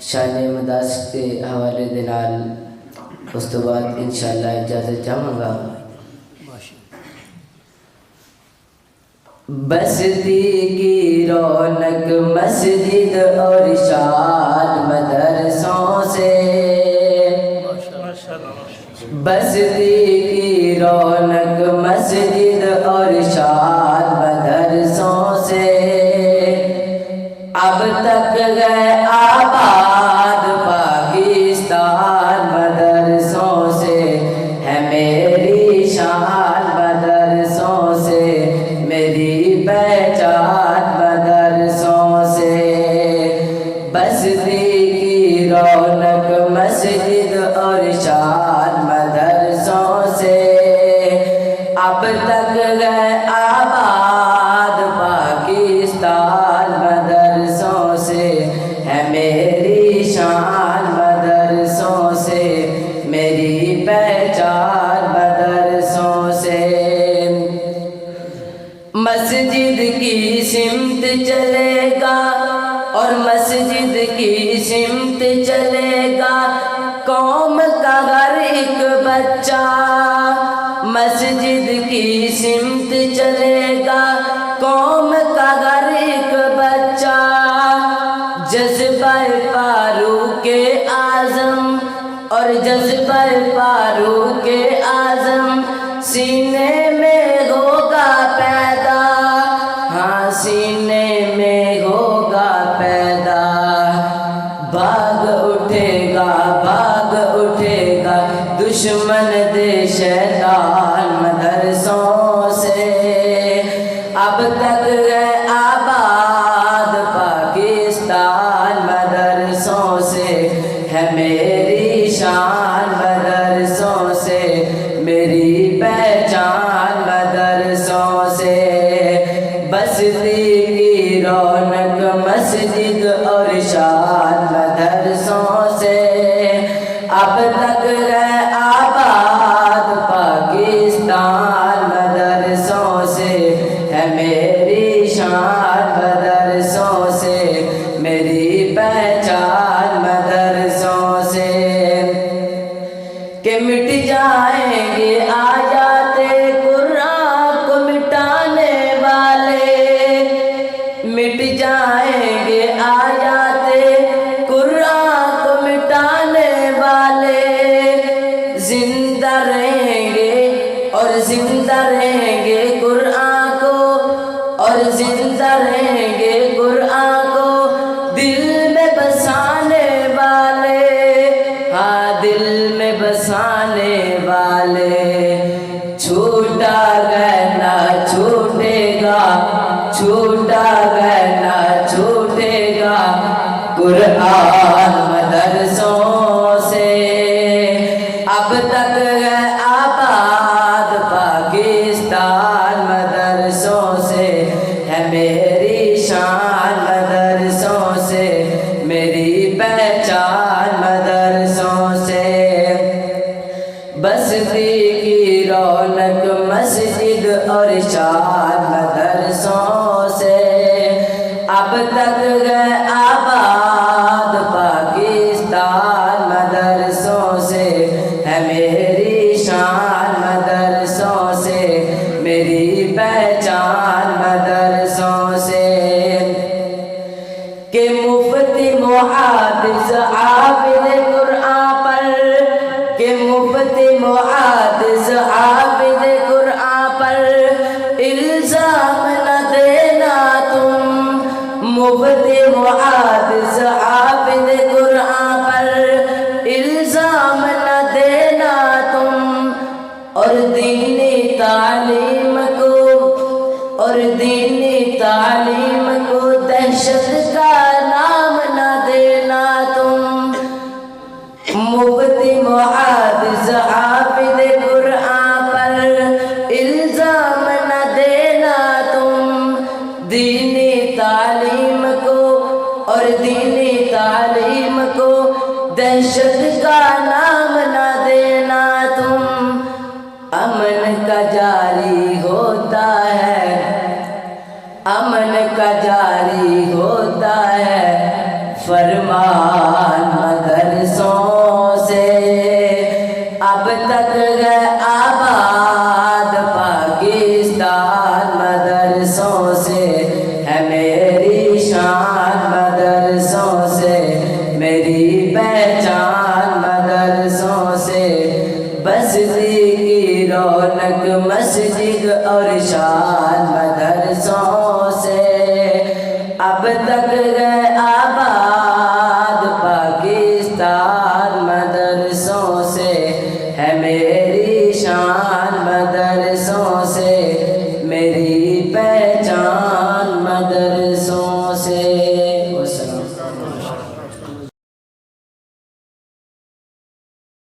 شان مدارس کے حوالے دے نال اس تو بعد انشاءاللہ اجازت چاہوں گا. بستی کی رونق مسجد اور شان مدرسوں سے، بستی کی رونق مسجد اور شان مدرسوں سے، اب تک گئے آباد پاکستان مدرسوں سے، ہے میری شان مدرسوں سے، میری پہچان مدرسوں سے. بستی کی رونق مسجد اور شان مدرسوں سے، اب تک گئے آباد پاکستان مدرسوں سے، ہے میری شان مدرسوں سے، میری پہچان مدرسوں سے. مسجد کی سمت چلے گا اور مسجد کی سمت چلے گا قوم کا ہر ایک بچہ، مسجد کی سمت چلے گا قوم کا ہر ایک بچہ. جذبہ فاروق اعظم اور جذبہ فاروق اعظم سینے میں ہوگا پیدا، ہاں سینے میں ہوگا پیدا. بھاگ اٹھے گا دشمن دے شیطان مدرسوں سے، اب تک گئے آباد پاکستان مدرسوں سے، ہے میری شان مدرسوں سے، میری پہچان مدرسوں سے. بستی کی رونق مسجد اور شان مدرسوں سے، اب تک گئے آباد پاکستان مدرسوں سے، ہے میری شان مدرسوں سے، میری پہچان مدرسوں سے. کہ مٹ جائیں گے آیات قرآن کو مٹانے والے، مٹ جائیں گے آیات قرآن کو مٹانے والے، زندہ رہیں گے اور زندہ رہیں گے قرآن کو، اور زندہ رہیں گے قرآن کو دل میں بسانے والے، ہاں دل میں بسانے والے. چھوٹا گئے نہ چھوٹے گا، چھوٹا گئے نہ چھوٹے گا قرآن مدرسوں سے، اب تک گئے آباد پاکستان مدرسوں سے، ہے میری شان مدرسوں سے، میری پہچان مدرسوں سے. بستی کی رونق مسجد اور شان مدرسوں سے، اب تک گئے آباد پاکستان مدرسوں سے، ہے میری شان مدرسوں سے، میری پہچان مدرسوں سے. کہ مفتی محافظ حافظ قرآن پر، کہ مفتی محافظ حافظ قرآن پر الزام نہ دینا تم، مفتی محافظ حافظ قرآن پر الزام نہ دینا تم. اور دینی تعلیم کو، اور دینی تعلیم کو دہشت کا نام نہ دینا تم. مدرسوں سے اب تک ہے آباد پاکستان مدرسوں سے ہے میری شان مدرسوں سے میری پہچان مدرسوں سے بستی کی رونق مسجد اور شان مدرسوں سے اب تک ہے آباد